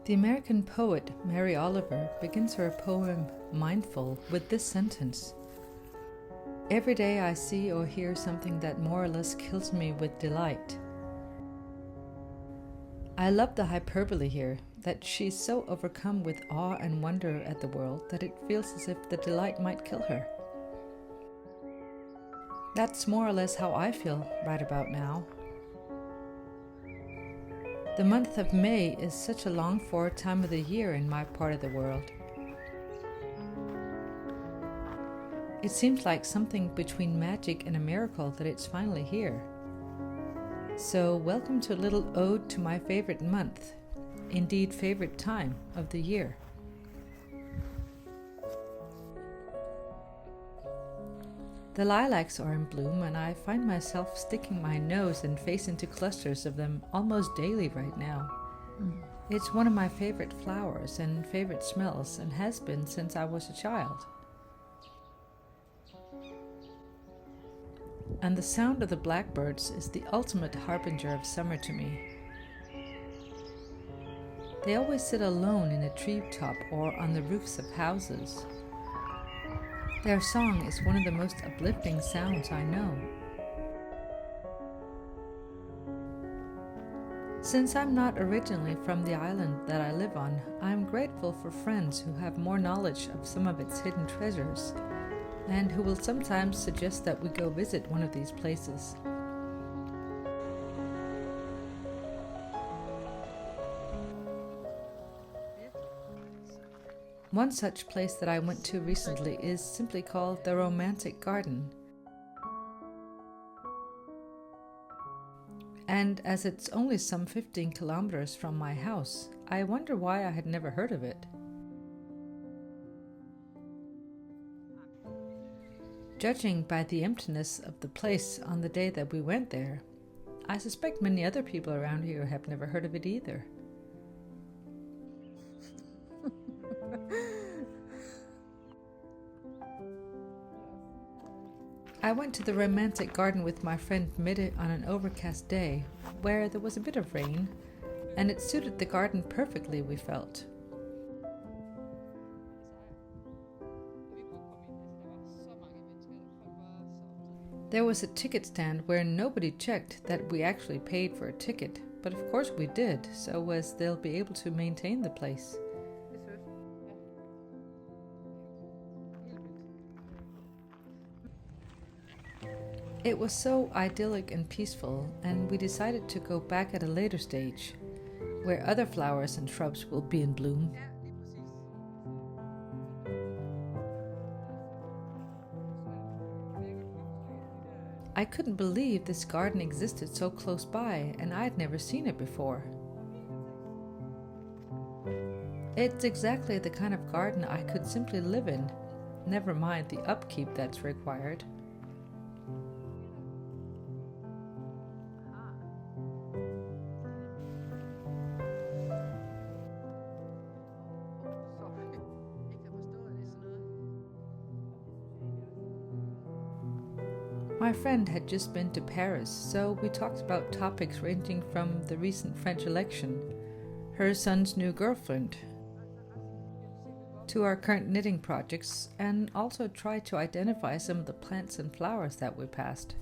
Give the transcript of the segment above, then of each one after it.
The American poet Mary Oliver begins her poem Mindful with this sentence: "Every day I see or hear something that more or less kills me with delight." I love the hyperbole here, that she's so overcome with awe and wonder at the world that it feels as if the delight might kill her. That's more or less how I feel right about now. The month of May is such a longed-for time of the year in my part of the world. It seems like something between magic and a miracle that it's finally here. So welcome to a little ode to my favorite month, indeed favorite time of the year. The lilacs are in bloom, and I find myself sticking my nose and face into clusters of them almost daily right now. It's one of my favorite flowers and favorite smells, and has been since I was a child. And the sound of the blackbirds is the ultimate harbinger of summer to me. They always sit alone in a treetop or on the roofs of houses. Their song is one of the most uplifting sounds I know. Since I'm not originally from the island that I live on, I'm grateful for friends who have more knowledge of some of its hidden treasures, and who will sometimes suggest that we go visit one of these places. One such place that I went to recently is simply called the Romantic Garden. And as it's only some 15 kilometers from my house, I wonder why I had never heard of it. Judging by the emptiness of the place on the day that we went there, I suspect many other people around here have never heard of it either. I went to the Romantic Garden with my friend Mitte on an overcast day, where there was a bit of rain, and it suited the garden perfectly, we felt. There was a ticket stand where nobody checked that we actually paid for a ticket, but of course we did, so as they'll be able to maintain the place. It was so idyllic and peaceful, and we decided to go back at a later stage, where other flowers and shrubs will be in bloom. I couldn't believe this garden existed so close by, and I'd never seen it before. It's exactly the kind of garden I could simply live in, never mind the upkeep that's required. My friend had just been to Paris, so we talked about topics ranging from the recent French election, her son's new girlfriend, to our current knitting projects, and also tried to identify some of the plants and flowers that we passed.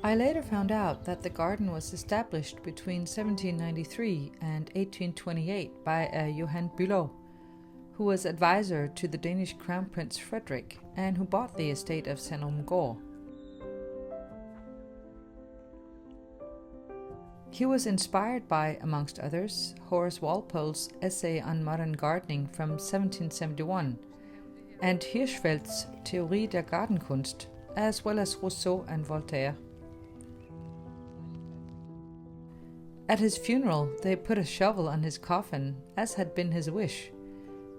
I later found out that the garden was established between 1793 and 1828 by a Johan Bülow, who was advisor to the Danish Crown Prince Frederik and who bought the estate of Scenic. He was inspired by, amongst others, Horace Walpole's essay on modern gardening from 1771 and Hirschfeld's Theorie der Gartenkunst, as well as Rousseau and Voltaire. At his funeral, they put a shovel on his coffin, as had been his wish,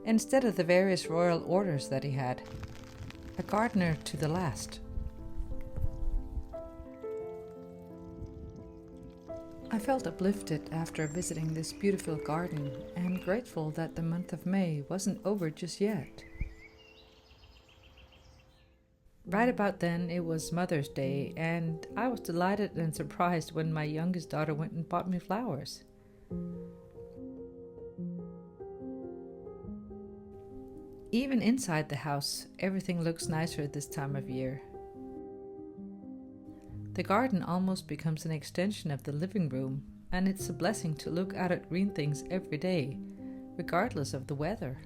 instead of the various royal orders that he had. A gardener to the last. I felt uplifted after visiting this beautiful garden, and grateful that the month of May wasn't over just yet. Right about then, it was Mother's Day, and I was delighted and surprised when my youngest daughter went and bought me flowers. Even inside the house, everything looks nicer this time of year. The garden almost becomes an extension of the living room, and it's a blessing to look out at green things every day, regardless of the weather.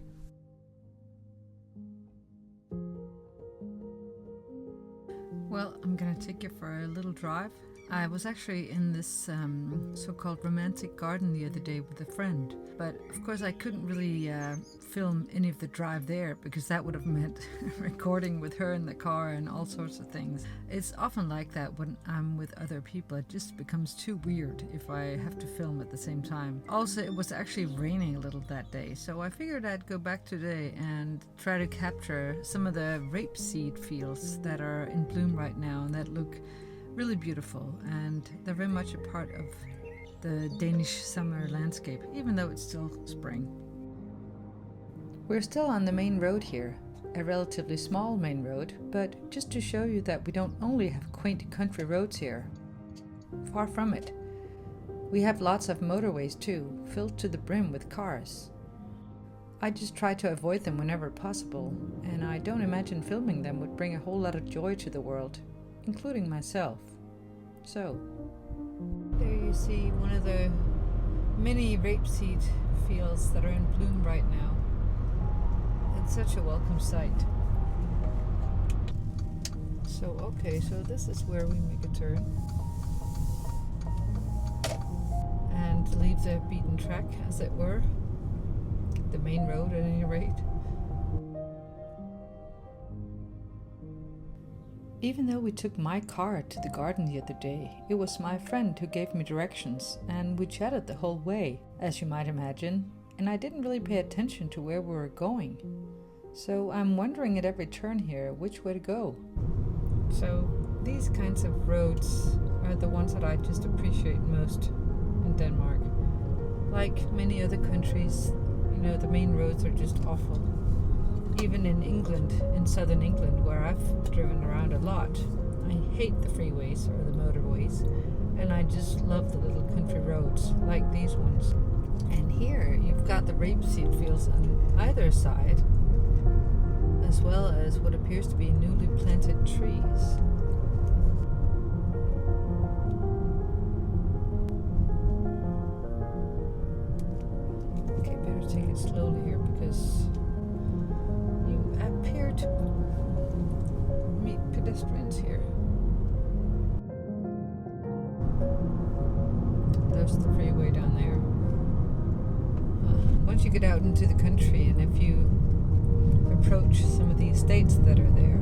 Well, I'm gonna take you for a little drive. I was actually in this so-called romantic garden the other day with a friend, but of course I couldn't really film any of the drive there because that would have meant recording with her in the car and all sorts of things. It's often like that when I'm with other people. It just becomes too weird if I have to film at the same time. Also, it was actually raining a little that day, so I figured I'd go back today and try to capture some of the rapeseed fields that are in bloom right now and that look really beautiful, and they're very much a part of the Danish summer landscape, even though it's still spring. We're still on the main road here, a relatively small main road, but just to show you that we don't only have quaint country roads here. Far from it. We have lots of motorways too, filled to the brim with cars. I just try to avoid them whenever possible, and I don't imagine filming them would bring a whole lot of joy to the world, including myself. So, there you see one of the many rapeseed fields that are in bloom right now. It's such a welcome sight. So this is where we make a turn and leave the beaten track, as it were, the main road at any rate. Even though we took my car to the garden the other day, it was my friend who gave me directions, and we chatted the whole way, as you might imagine, and I didn't really pay attention to where we were going. So I'm wondering at every turn here which way to go. So these kinds of roads are the ones that I just appreciate most in Denmark. Like many other countries, the main roads are just awful. Even in England, in southern England, where I've driven around a lot, I hate the freeways or the motorways, and I just love the little country roads like these ones. And here you've got the rapeseed fields on either side, as well as what appears to be newly planted trees. Okay, better take it slowly here because appear to meet pedestrians here. There's the freeway down there. Once you get out into the country and if you approach some of the estates that are there,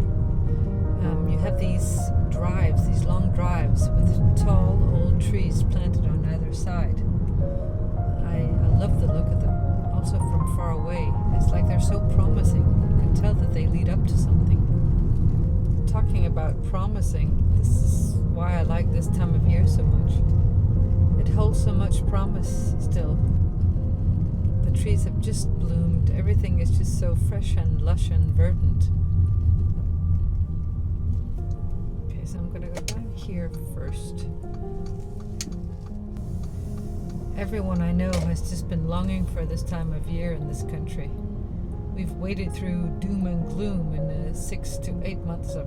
you have these drives, these long drives with tall old trees planted on either side. I love the look of them. Also from far away, it's like they're so promising. You can tell that they lead up to something. Talking about promising, this is why I like this time of year so much. It holds so much promise still. The trees have just bloomed. Everything is just so fresh and lush and verdant. Okay, so I'm going to go down here first. Everyone I know has just been longing for this time of year in this country. We've waded through doom and gloom in the 6 to 8 months of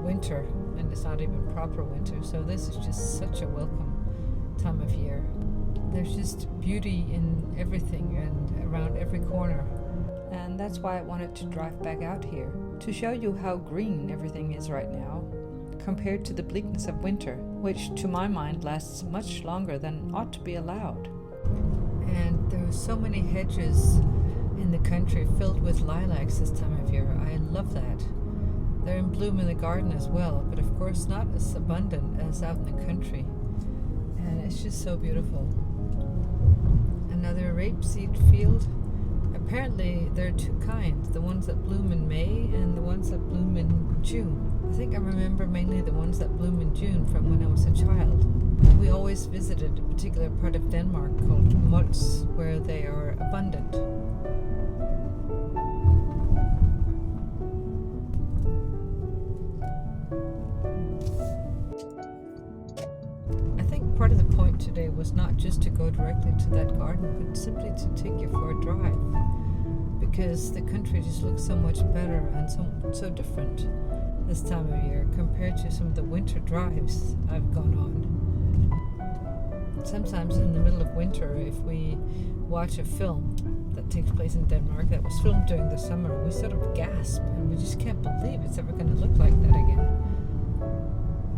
winter, and it's not even proper winter, so this is just such a welcome time of year. There's just beauty in everything and around every corner, and that's why I wanted to drive back out here, to show you how green everything is right now, compared to the bleakness of winter, which to my mind lasts much longer than ought to be allowed. And there are so many hedges in the country filled with lilacs this time of year. I love that. They're in bloom in the garden as well, but of course not as abundant as out in the country. And it's just so beautiful. Another rapeseed field. Apparently there are two kinds, the ones that bloom in May and the ones that bloom in June. I think I remember mainly the ones that bloom in June from when I was a child. We always visited a particular part of Denmark called Mols, where they are abundant. was not just to go directly to that garden, but simply to take you for a drive, because the country just looks so much better and so different this time of year compared to some of the winter drives I've gone on. Sometimes in the middle of winter, if we watch a film that takes place in Denmark that was filmed during the summer, we sort of gasp and we just can't believe it's ever going to look like that again.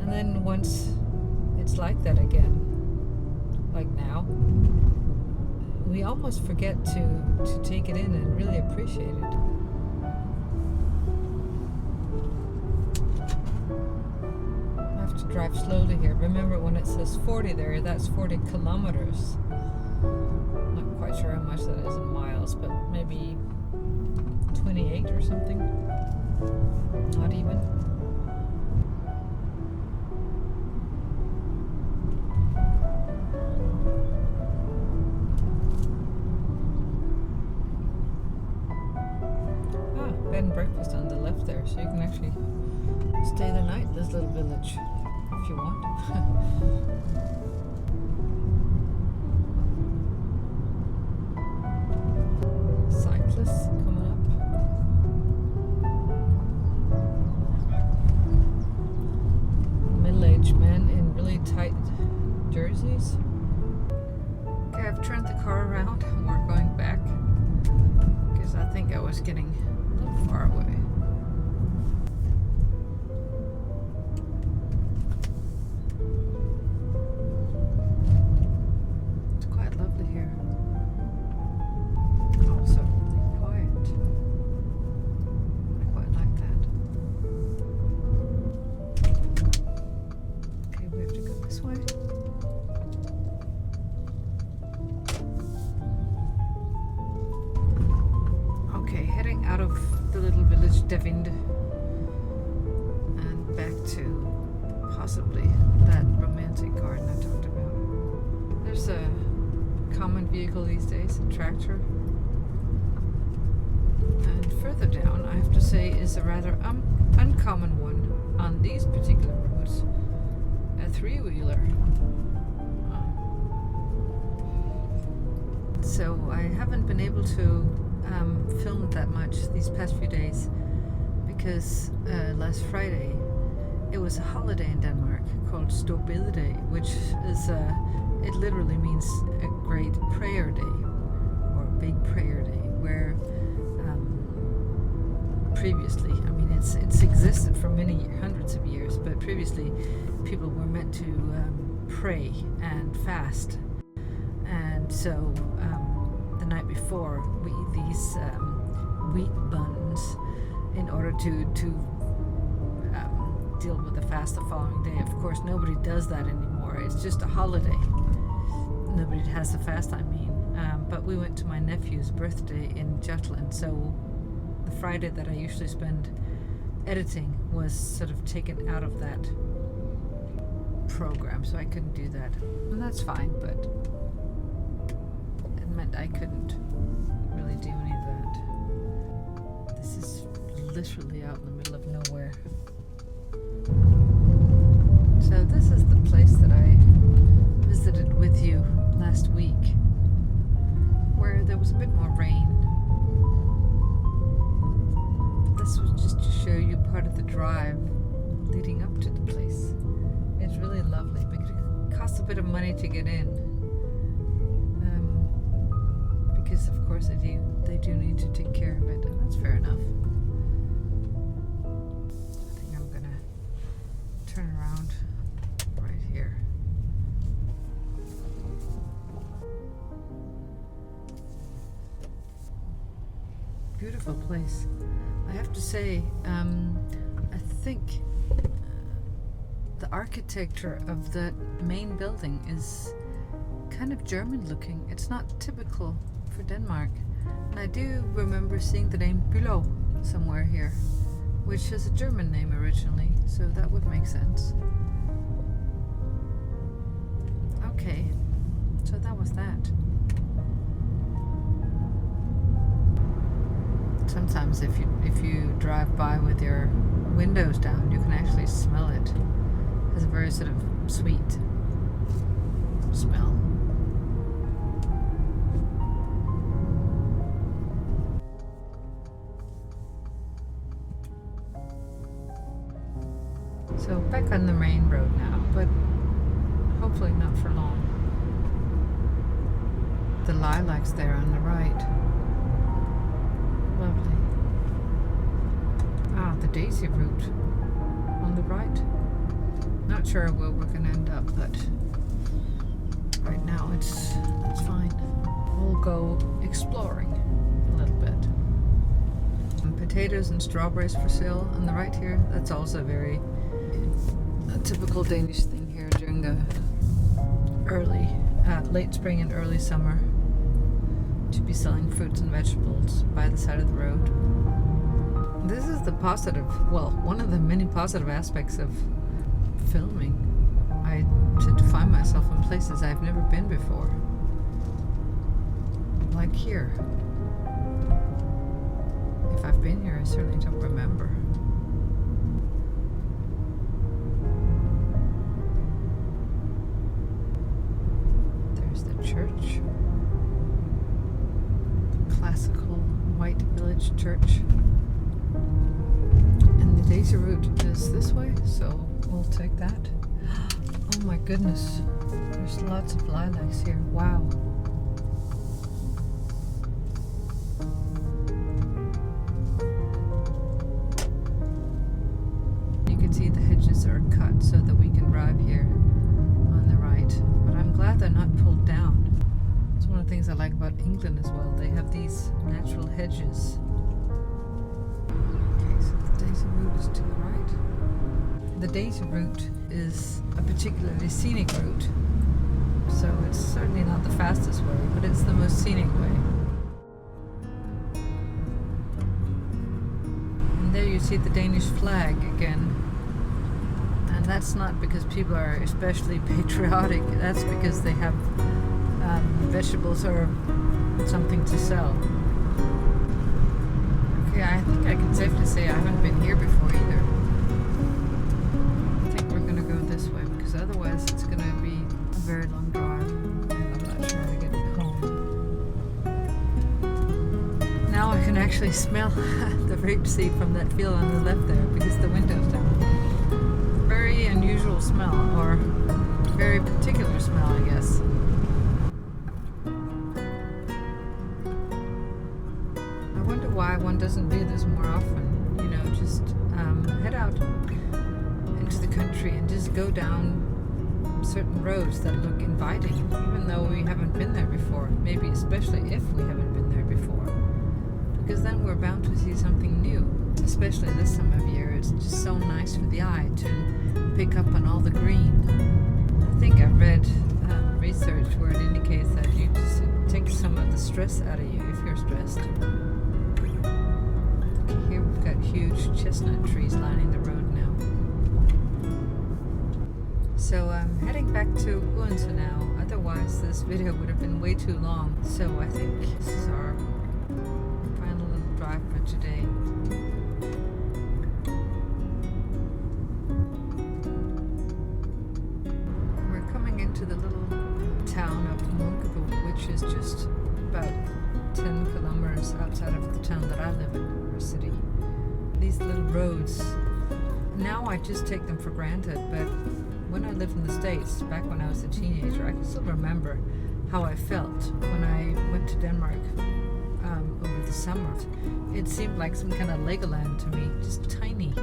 And then once it's like that again, like now, we almost forget to take it in and really appreciate it. To drive slowly here. Remember, when it says 40 there, that's 40 kilometers. Not quite sure how much that is in miles, but maybe 28 or something. Not even. Bed and breakfast on the left there, so you can actually stay the night in this little village if you want. Cyclists coming up. Middle-aged men in really tight jerseys. Okay, I've turned the car around and we're going back because I think I was getting a little far away. Out of the little village Devind and back to possibly that romantic garden I talked about. There's a common vehicle these days, a tractor. And further down, I have to say, is a rather uncommon one on these particular roads, a three-wheeler. So I haven't been able to filmed that much these past few days because last Friday it was a holiday in Denmark called Store Bededag, which is it literally means a great prayer day or a big prayer day, where previously, I mean it's existed for many hundreds of years, but previously people were meant to pray and fast, and so the night before we eat these wheat buns in order to deal with the fast the following day. Of course, nobody does that anymore. It's just a holiday. Nobody has the fast, I mean. But we went to my nephew's birthday in Jutland, so the Friday that I usually spend editing was sort of taken out of that program, so I couldn't do that. And that's fine, but meant I couldn't really do any of that. This is literally out in the middle of nowhere. So this is the place that I visited with you last week, where there was a bit more rain. This was just to show you part of the drive leading up to the place. It's really lovely, but it costs a bit of money to get in. Because of course they do need to take care of it, and that's fair enough. I think I'm gonna turn around right here. Beautiful place. I have to say, I think the architecture of the main building is kind of German looking. It's not typical for Denmark. And I do remember seeing the name Bülow somewhere here, which is a German name originally, so that would make sense. Okay, so that was that. Sometimes if you drive by with your windows down, you can actually smell it. It has a very sort of sweet smell. So back on the main road now, but hopefully not for long. The lilacs there on the right. Lovely. Ah, the daisy root on the right. Not sure where we're going to end up, but right now it's fine. We'll go exploring a little bit. Potatoes and strawberries for sale on the right here. That's also a typical Danish thing here during the late spring and early summer, to be selling fruits and vegetables by the side of the road. This is the positive, well, one of the many positive aspects of filming. I tend to find myself in places I've never been before. Like here. If I've been here, I certainly don't remember. There's the church. Classical white village church. And the daisy route is this way, so we'll take that. Oh my goodness. There's lots of lilacs here. Wow. See the hedges are cut so that we can drive here on the right, but I'm glad they're not pulled down. It's one of the things I like about England as well. They have these natural hedges. Okay, so the daisy route is to the right. The daisy route is a particularly scenic route, so it's certainly not the fastest way, but it's the most scenic way. And there you see the Danish flag again. And that's not because people are especially patriotic, that's because they have vegetables or something to sell. Okay, I think I can safely say I haven't been here before either. I think we're going to go this way, because otherwise it's going to be a very long drive, and I'm not sure how to get home. Now I can actually smell the rapeseed from that field on the left there, because the window's down. Very unusual smell, or very particular smell, I guess. I wonder why one doesn't do this more often. You know, just head out into the country and just go down certain roads that look inviting, even though we haven't been there before. Maybe especially if we haven't been there before, because then we're bound to see something new. Especially this time of year, it's just so nice for the eye to pick up on all the green. I think I've read research where it indicates that you just take some of the stress out of you if you're stressed. Okay, here we've got huge chestnut trees lining the road now. So I'm heading back to Odense now. Otherwise this video would have been way too long. So I think this is our final little drive for today. To the little town of Munkebo, which is just about 10 kilometers outside of the town that I live in, or city. These little roads, now I just take them for granted, but when I lived in the States, back when I was a teenager, I can still remember how I felt when I went to Denmark over the summer. It seemed like some kind of Legoland to me, just tiny,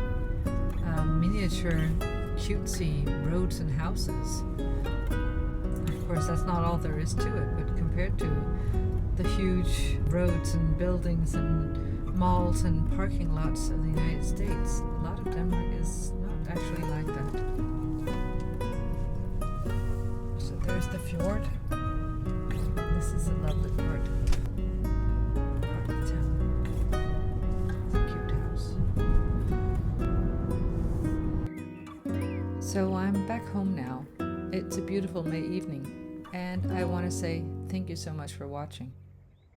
miniature, cutesy roads and houses. Of course, that's not all there is to it, but compared to the huge roads and buildings and malls and parking lots of the United States, a lot of Denmark is not actually like that. So there's the fjord. This is a lovely part of the town. It's a cute house. So I'm back home now. It's a beautiful May evening, and I want to say thank you so much for watching.